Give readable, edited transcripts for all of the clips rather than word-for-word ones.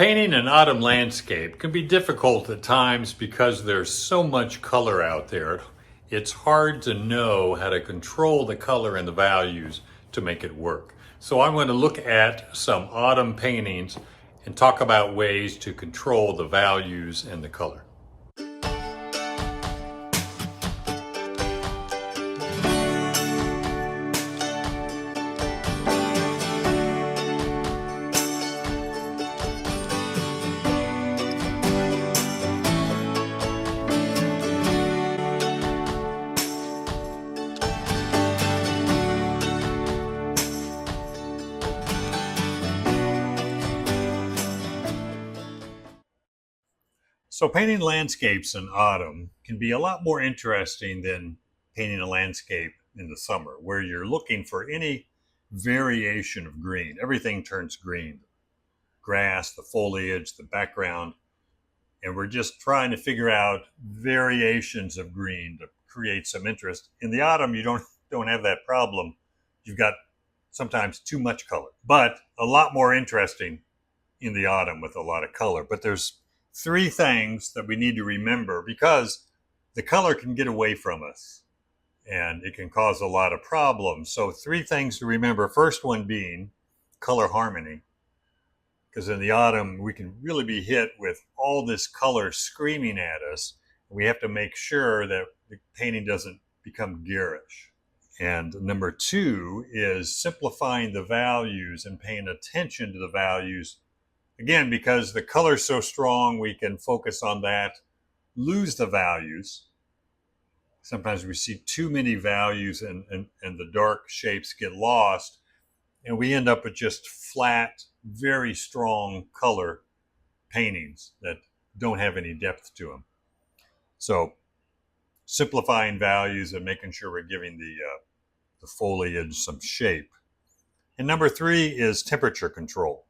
Painting an autumn landscape can be difficult at times because there's so much color out there. It's hard to know how to control the color and the values to make it work. So I'm going to look at some autumn paintings and talk about ways to control the values and the color. So painting landscapes in autumn can be a lot more interesting than painting a landscape in the summer, where you're looking for any variation of green. Everything turns green. Grass, the foliage, the background, and we're just trying to figure out variations of green to create some interest. In the autumn, you don't have that problem. You've got sometimes too much color, but a lot more interesting in the autumn with a lot of color. But there's three things that we need to remember because the color can get away from us and it can cause a lot of problems. So three things to remember. First one being color harmony, because in the autumn we can really be hit with all this color screaming at us. We have to make sure that the painting doesn't become garish. And number two is simplifying the values and paying attention to the values. Again, because the color's so strong, we can focus on that, lose the values. Sometimes we see too many values and the dark shapes get lost, and we end up with just flat, very strong color paintings that don't have any depth to them. So simplifying values and making sure we're giving the foliage some shape. And number three is temperature control.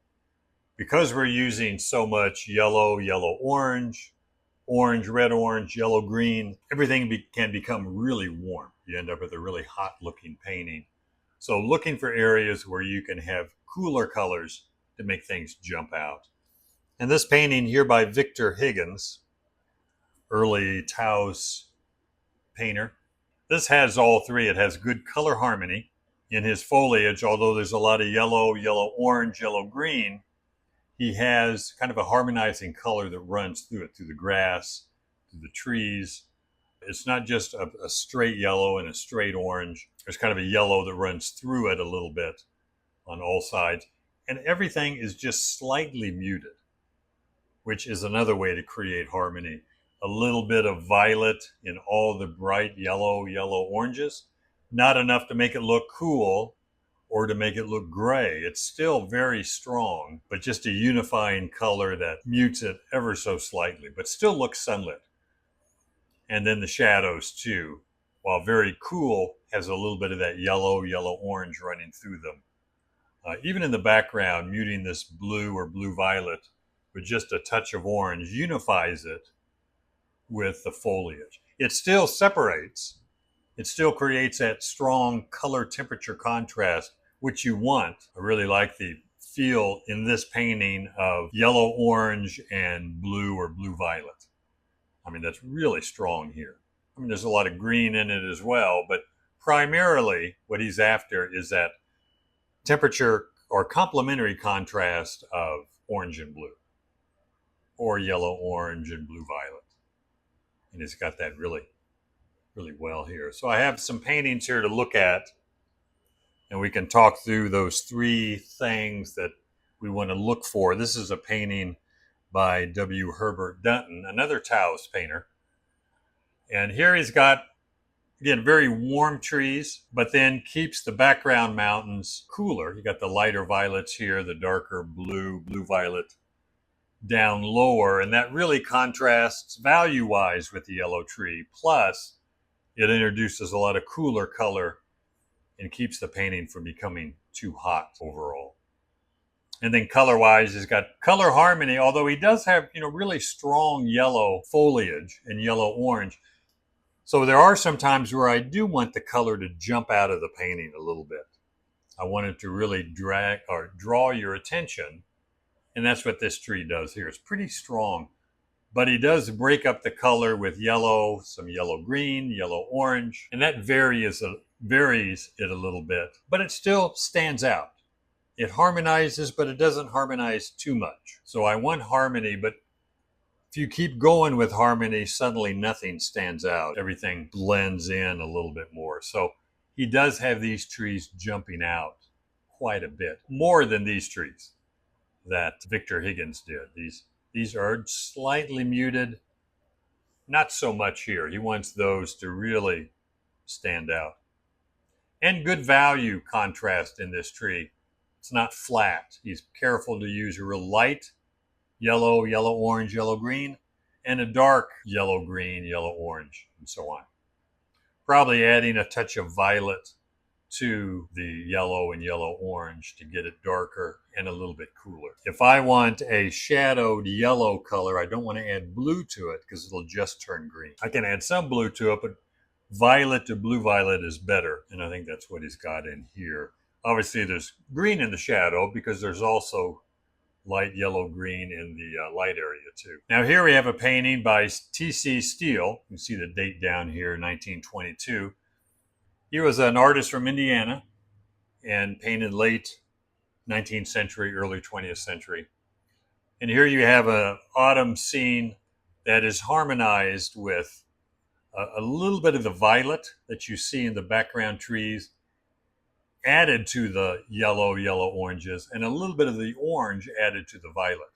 Because we're using so much yellow, yellow-orange, orange, red-orange, yellow-green, everything can become really warm. You end up with a really hot-looking painting. So looking for areas where you can have cooler colors to make things jump out. And this painting here by Victor Higgins, early Taos painter, this has all three. It has good color harmony in his foliage, although there's a lot of yellow, yellow-orange, yellow-green. He has kind of a harmonizing color that runs through it, through the grass, through the trees. It's not just a straight yellow and a straight orange. There's kind of a yellow that runs through it a little bit on all sides. And everything is just slightly muted, which is another way to create harmony. A little bit of violet in all the bright yellow, yellow-oranges. Not enough to make it look cool or to make it look gray. It's still very strong, but just a unifying color that mutes it ever so slightly, but still looks sunlit. And then the shadows too, while very cool, has a little bit of that yellow, yellow-orange running through them. Even in the background, muting this blue or blue-violet with just a touch of orange unifies it with the foliage. It still separates. It still creates that strong color temperature contrast, which you want. I really like the feel in this painting of yellow-orange and blue or blue-violet. I mean, that's really strong here. I mean, there's a lot of green in it as well, but primarily what he's after is that temperature or complementary contrast of orange and blue, or yellow-orange and blue-violet. And it's got that really well here. So I have some paintings here to look at, and we can talk through those three things that we want to look for. This is a painting by W. Herbert Dunton, another Taos painter. And here he's got, again, very warm trees, but then keeps the background mountains cooler. You got the lighter violets here, the darker blue, blue-violet down lower, and that really contrasts value-wise with the yellow tree. Plus, it introduces a lot of cooler color and keeps the painting from becoming too hot overall. And then color-wise, he's got color harmony, although he does have, really strong yellow foliage and yellow-orange. So there are some times where I do want the color to jump out of the painting a little bit. I want it to really draw your attention And that's what this tree does here. It's pretty strong, but he does break up the color with yellow, some yellow green, yellow orange, and that varies it a little bit, but it still stands out. It harmonizes, but it doesn't harmonize too much. So I want harmony, but if you keep going with harmony, suddenly nothing stands out. Everything blends in a little bit more. So he does have these trees jumping out quite a bit, more than these trees that Victor Higgins did. These are slightly muted, not so much here. He wants those to really stand out. And good value contrast in this tree. It's not flat. He's careful to use a real light yellow, yellow, orange, yellow, green, and a dark yellow, green, yellow, orange, and so on. Probably adding a touch of violet to the yellow and yellow orange to get it darker and a little bit cooler. If I want a shadowed yellow color, I don't want to add blue to it because it'll just turn green. I can add some blue to it, but violet to blue violet is better, and I think that's what he's got in here. Obviously, there's green in the shadow because there's also light yellow green in the light area too. Now here we have a painting by T.C. Steele. You can see the date down here, 1922. He was an artist from Indiana and painted late 19th century, early 20th century. And here you have an autumn scene that is harmonized with a little bit of the violet that you see in the background trees added to the yellow oranges, and a little bit of the orange added to the violet.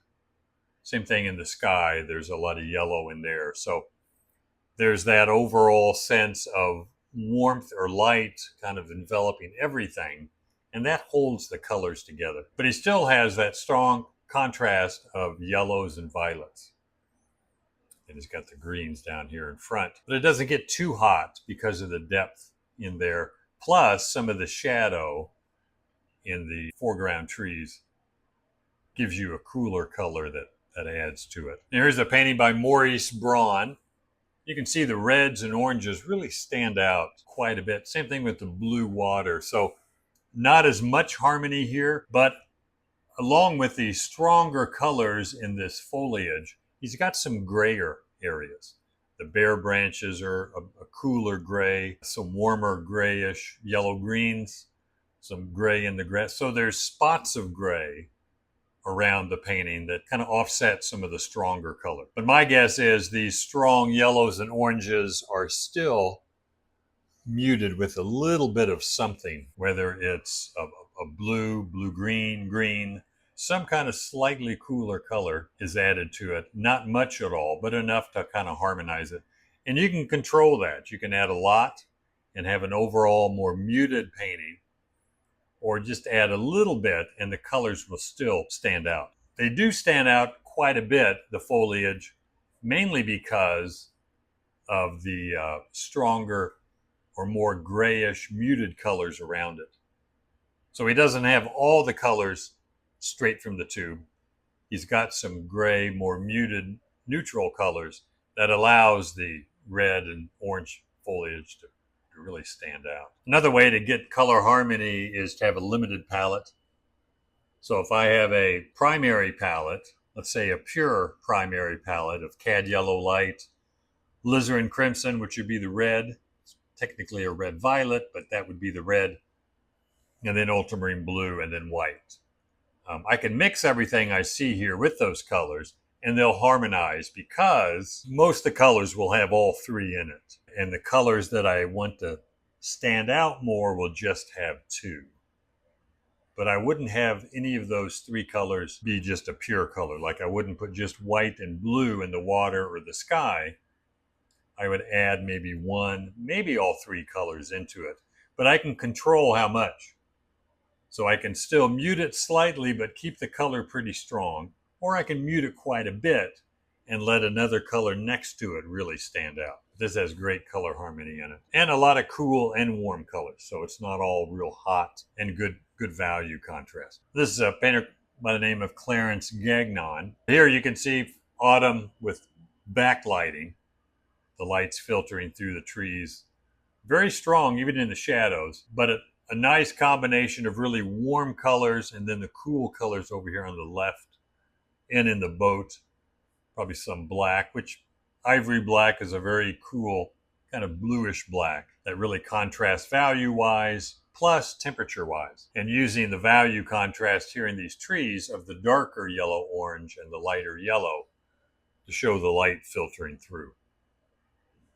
Same thing in the sky. There's a lot of yellow in there. So there's that overall sense of warmth or light kind of enveloping everything, and that holds the colors together. But he still has that strong contrast of yellows and violets. And he's got the greens down here in front. But it doesn't get too hot because of the depth in there. Plus, some of the shadow in the foreground trees gives you a cooler color that adds to it. And here's a painting by Maurice Braun. You can see the reds and oranges really stand out quite a bit. Same thing with the blue water. So not as much harmony here, but along with the stronger colors in this foliage, he's got some grayer areas. The bare branches are a cooler gray, some warmer grayish yellow greens, some gray in the grass. So there's spots of gray around the painting that kind of offset some of the stronger color. But my guess is these strong yellows and oranges are still muted with a little bit of something, whether it's a blue, blue-green, green, some kind of slightly cooler color is added to it. Not much at all, but enough to kind of harmonize it. And you can control that. You can add a lot and have an overall more muted painting, or just add a little bit and the colors will still stand out. They do stand out quite a bit, the foliage, mainly because of the stronger or more grayish muted colors around it. So he doesn't have all the colors straight from the tube. He's got some gray, more muted, neutral colors that allows the red and orange foliage to really stand out. Another way to get color harmony is to have a limited palette. So if I have a primary palette, let's say a pure primary palette of cad yellow light, alizarin crimson, which would be the red, it's technically a red violet, but that would be the red, and then ultramarine blue, and then white. I can mix everything I see here with those colors, and they'll harmonize because most of the colors will have all three in it. And the colors that I want to stand out more will just have two. But I wouldn't have any of those three colors be just a pure color. Like I wouldn't put just white and blue in the water or the sky. I would add maybe one, maybe all three colors into it. But I can control how much. So I can still mute it slightly, but keep the color pretty strong. Or I can mute it quite a bit and let another color next to it really stand out. This has great color harmony in it. And a lot of cool and warm colors. So it's not all real hot and good value contrast. This is a painter by the name of Clarence Gagnon. Here you can see autumn with backlighting. The lights filtering through the trees. Very strong, even in the shadows, but a nice combination of really warm colors and then the cool colors over here on the left in the boat, probably some black, which ivory black is a very cool kind of bluish black that really contrasts value-wise plus temperature-wise. And using the value contrast here in these trees of the darker yellow-orange and the lighter yellow to show the light filtering through.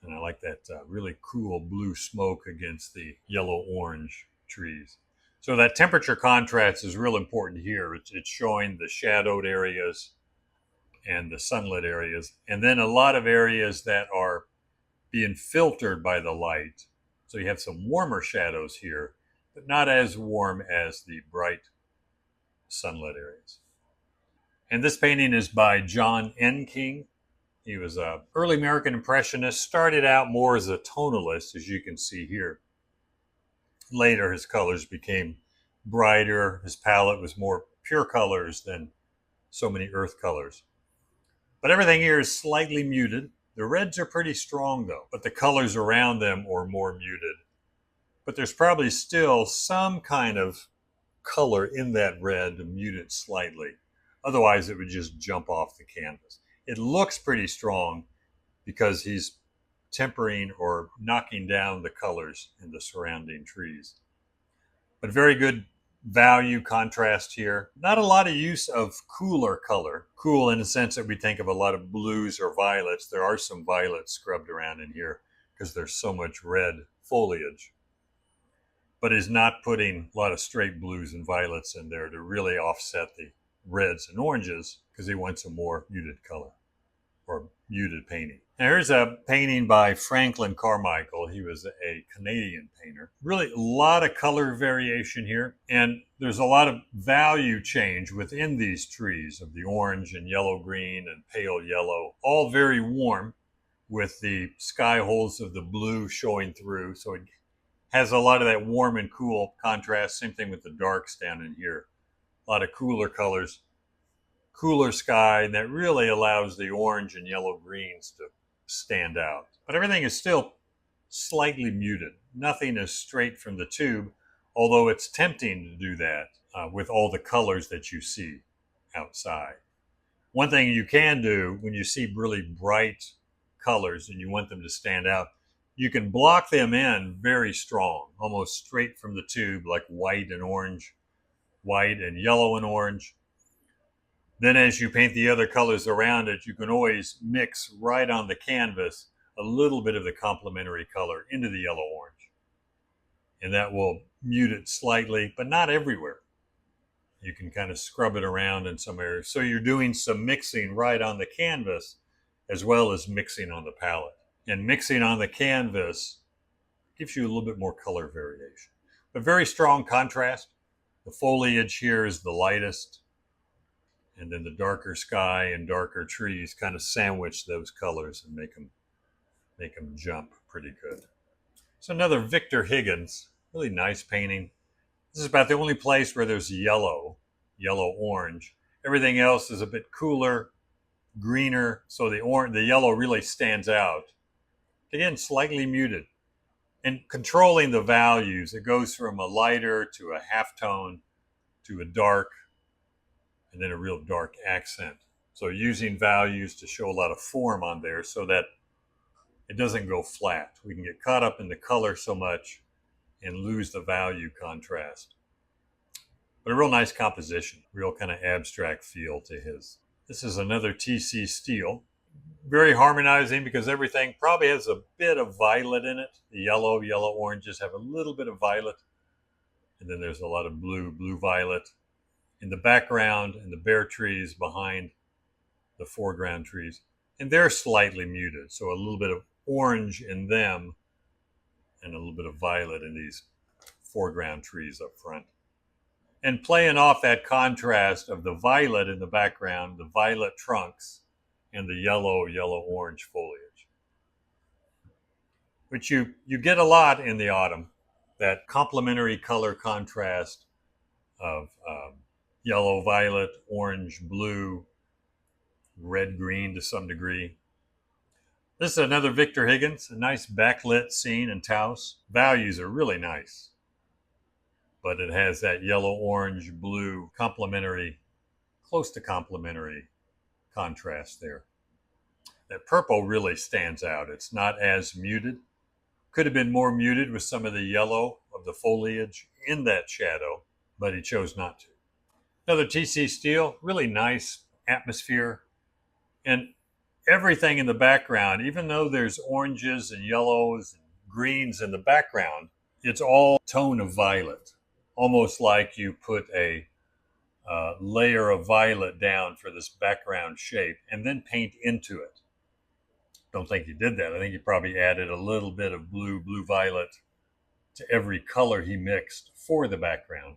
And I like that really cool blue smoke against the yellow-orange trees. So that temperature contrast is real important here. It's showing the shadowed areas and the sunlit areas, and then a lot of areas that are being filtered by the light. So you have some warmer shadows here, but not as warm as the bright sunlit areas. And this painting is by John N. King. He was an early American Impressionist, started out more as a tonalist, as you can see here. Later, his colors became brighter. His palette was more pure colors than so many earth colors. But everything here is slightly muted. The reds are pretty strong though, but the colors around them are more muted. But there's probably still some kind of color in that red to mute it slightly. Otherwise, it would just jump off the canvas. It looks pretty strong because he's tempering or knocking down the colors in the surrounding trees. But very good value contrast here. Not a lot of use of cooler color. Cool in the sense that we think of a lot of blues or violets. There are some violets scrubbed around in here because there's so much red foliage. But he's not putting a lot of straight blues and violets in there to really offset the reds and oranges because he wants a more muted color or muted painting. Now here's a painting by Franklin Carmichael. He was a Canadian painter. Really a lot of color variation here, and there's a lot of value change within these trees of the orange and yellow green and pale yellow, all very warm with the sky holes of the blue showing through. So it has a lot of that warm and cool contrast. Same thing with the darks down in here. A lot of cooler colors, cooler sky, and that really allows the orange and yellow greens to stand out. But everything is still slightly muted. Nothing is straight from the tube, although it's tempting to do that with all the colors that you see outside. One thing you can do when you see really bright colors and you want them to stand out, you can block them in very strong, almost straight from the tube, like white and orange, white and yellow and orange. Then as you paint the other colors around it, you can always mix right on the canvas a little bit of the complementary color into the yellow-orange. And that will mute it slightly, but not everywhere. You can kind of scrub it around in some areas. So you're doing some mixing right on the canvas as well as mixing on the palette. And mixing on the canvas gives you a little bit more color variation. But very strong contrast. The foliage here is the lightest. And then the darker sky and darker trees kind of sandwich those colors and make them jump pretty good. So another Victor Higgins, really nice painting. This is about the only place where there's yellow-orange. Everything else is a bit cooler, greener, so the yellow really stands out. Again, slightly muted. And controlling the values, it goes from a lighter to a halftone to a dark, and then a real dark accent. So using values to show a lot of form on there so that it doesn't go flat. We can get caught up in the color so much and lose the value contrast. But a real nice composition, real kind of abstract feel to his. This is another TC Steel. Very harmonizing because everything probably has a bit of violet in it. The yellow oranges have a little bit of violet. And then there's a lot of blue violet in the background and the bare trees behind the foreground trees. And they're slightly muted. So a little bit of orange in them and a little bit of violet in these foreground trees up front. And playing off that contrast of the violet in the background, the violet trunks, and the yellow-orange foliage. Which you get a lot in the autumn, that complementary color contrast of yellow, violet, orange, blue, red, green to some degree. This is another Victor Higgins, a nice backlit scene in Taos. Values are really nice, but it has that yellow, orange, blue, complementary, close to complementary contrast there. That purple really stands out. It's not as muted. Could have been more muted with some of the yellow of the foliage in that shadow, but he chose not to. Another TC steel, really nice atmosphere. And everything in the background, even though there's oranges and yellows and greens in the background, it's all tone of violet, almost like you put a layer of violet down for this background shape and then paint into it. Don't think he did that. I think he probably added a little bit of blue-violet to every color he mixed for the background.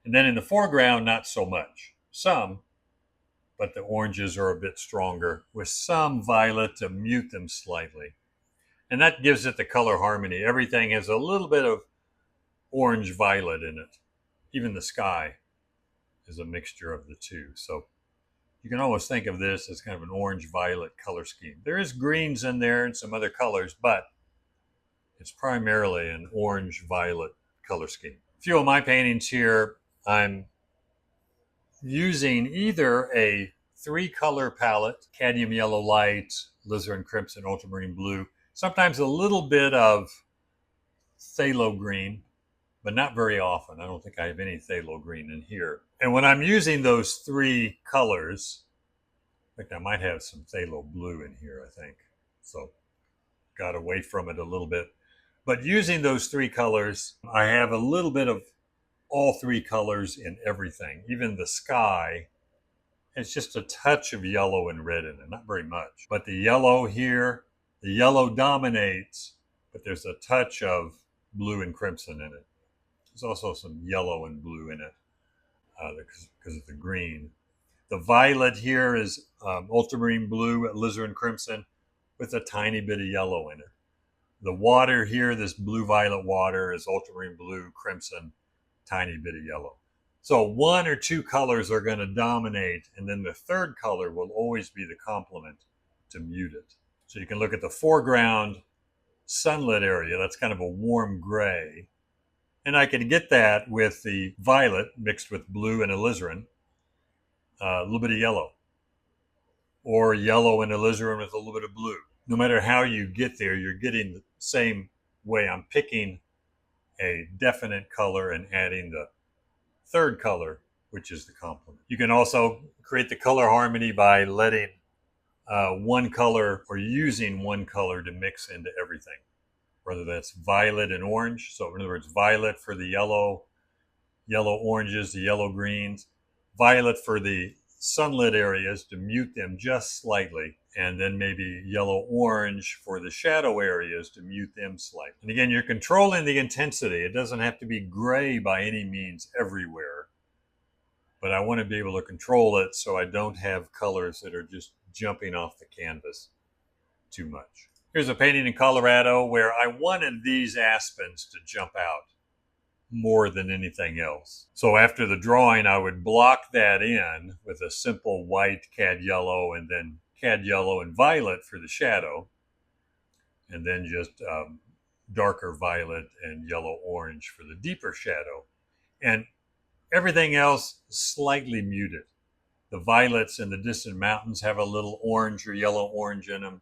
And then in the foreground, not so much. Some, but the oranges are a bit stronger with some violet to mute them slightly. And that gives it the color harmony. Everything has a little bit of orange-violet in it. Even the sky is a mixture of the two. So you can almost think of this as kind of an orange-violet color scheme. There is greens in there and some other colors, but it's primarily an orange-violet color scheme. A few of my paintings here, I'm using either a 3-color palette, cadmium yellow light, alizarin crimson, ultramarine blue, sometimes a little bit of phthalo green, but not very often. I don't think I have any phthalo green in here. And when I'm using those 3 colors, in fact, I might have some phthalo blue in here, I think. So got away from it a little bit. But using those 3 colors, I have a little bit of all 3 colors in everything. Even the sky, it's just a touch of yellow and red in it, not very much. But the yellow here, the yellow dominates, but there's a touch of blue and crimson in it. There's also some yellow and blue in it because of the green. The violet here is ultramarine blue, alizarin crimson, with a tiny bit of yellow in it. The water here, this blue-violet water, is ultramarine blue, crimson, tiny bit of yellow. So 1 or 2 colors are going to dominate, and then the 3rd color will always be the complement to mute it. So you can look at the foreground sunlit area. That's kind of a warm gray. And I can get that with the violet mixed with blue and alizarin, a little bit of yellow, or yellow and alizarin with a little bit of blue. No matter how you get there, you're getting the same way. I'm picking a definite color and adding the 3rd color, which is the complement. You can also create the color harmony by letting one color or using one color to mix into everything, whether that's violet and orange. So in other words, violet for the yellow oranges, the yellow greens, violet for the sunlit areas to mute them just slightly, and then maybe yellow orange for the shadow areas to mute them slightly. And again, you're controlling the intensity. It doesn't have to be gray by any means everywhere, but I want to be able to control it so I don't have colors that are just jumping off the canvas too much. Here's a painting in Colorado where I wanted these aspens to jump out more than anything else. So after the drawing, I would block that in with a simple white cad yellow and then cad yellow and violet for the shadow, and then just darker violet and yellow orange for the deeper shadow. And everything else slightly muted. The violets in the distant mountains have a little orange or yellow orange in them,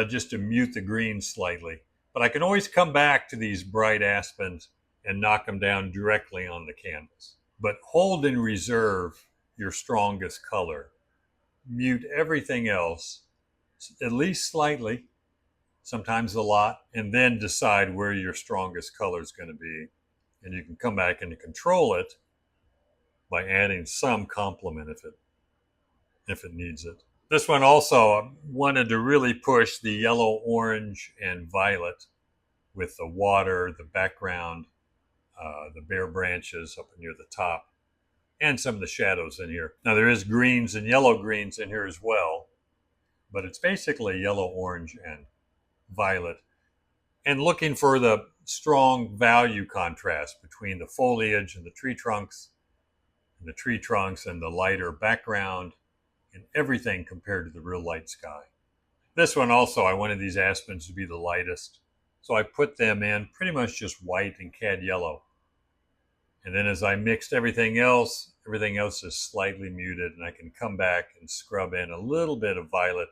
just to mute the green slightly. But I can always come back to these bright aspens and knock them down directly on the canvas. But hold in reserve your strongest color. Mute everything else, at least slightly, sometimes a lot, and then decide where your strongest color is going to be. And you can come back and control it by adding some complement if it needs it. This one also wanted to really push the yellow, orange, and violet with the water, the background, the bare branches up near the top, and some of the shadows in here. Now there is greens and yellow greens in here as well, but it's basically yellow, orange, and violet. And looking for the strong value contrast between the foliage and the tree trunks, and the lighter background, and everything compared to the real light sky. This one also, I wanted these aspens to be the lightest, so I put them in pretty much just white and cad yellow. And then as I mixed everything else, Everything else is slightly muted, and I can come back and scrub in a little bit of violet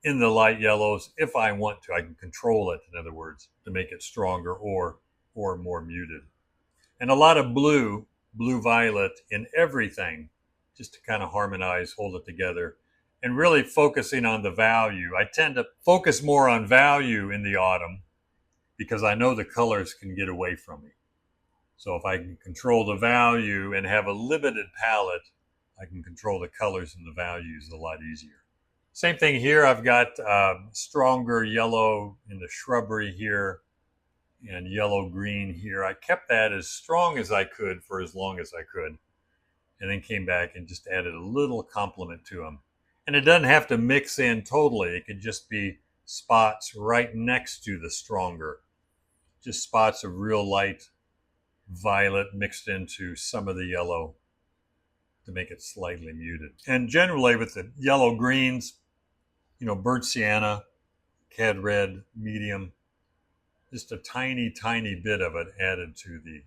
in the light yellows if I want to. I can control it, in other words, to make it stronger or more muted. And a lot of blue violet in everything, just to kind of harmonize, hold it together, and really focusing on the value. I tend to focus more on value in the autumn because I know the colors can get away from me. So if I can control the value and have a limited palette, I can control the colors and the values a lot easier. Same thing here. I've got stronger yellow in the shrubbery here and yellow green here. I kept that as strong as I could for as long as I could, and then came back and just added a little complement to them. And it doesn't have to mix in totally. It could just be spots right next to the stronger, just spots of real light violet mixed into some of the yellow to make it slightly muted. And generally with the yellow greens, burnt sienna, cad red, medium, just a tiny bit of it added to the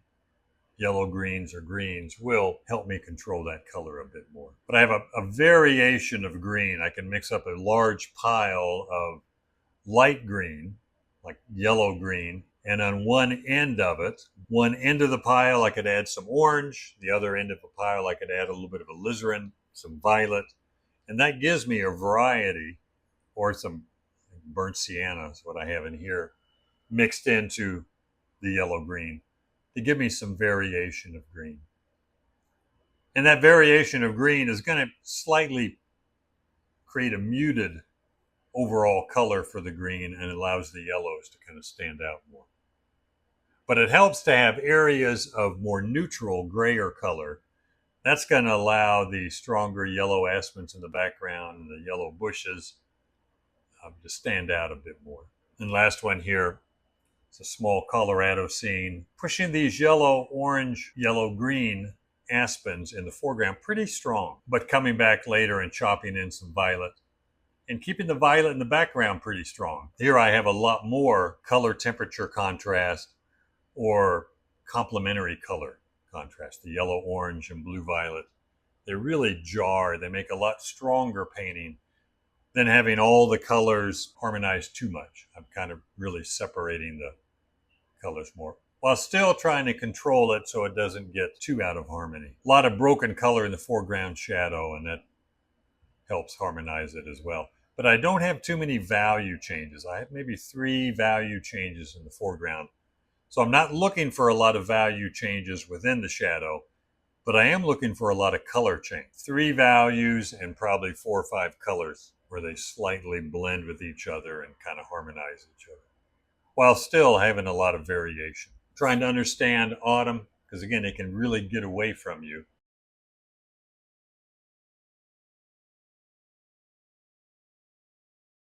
yellow greens or greens will help me control that color a bit more. But I have a variation of green. I can mix up a large pile of light green, like yellow green, and on one end of it, one end of the pile, I could add some orange. The other end of the pile, I could add a little bit of alizarin, some violet. And that gives me a variety, or some burnt sienna is what I have in here, mixed into the yellow-green to give me some variation of green. And that variation of green is going to slightly create a muted overall color for the green and allows the yellows to kind of stand out more. But it helps to have areas of more neutral grayer color. That's going to allow the stronger yellow aspens in the background and the yellow bushes to stand out a bit more. And last one here, it's a small Colorado scene, pushing these yellow, orange, yellow, green aspens in the foreground pretty strong, but coming back later and chopping in some violet and keeping the violet in the background pretty strong. Here I have a lot more color temperature contrast or complementary color contrast. The yellow, orange, and blue violet, they really jar. They make a lot stronger painting than having all the colors harmonize too much. I'm kind of really separating the colors more, while still trying to control it so it doesn't get too out of harmony. A lot of broken color in the foreground shadow, and that helps harmonize it as well. But I don't have too many value changes. I have maybe 3 value changes in the foreground. So I'm not looking for a lot of value changes within the shadow, but I am looking for a lot of color change. 3 values and probably 4 or 5 colors where they slightly blend with each other and kind of harmonize each other, while still having a lot of variation. Trying to understand autumn, because again, it can really get away from you.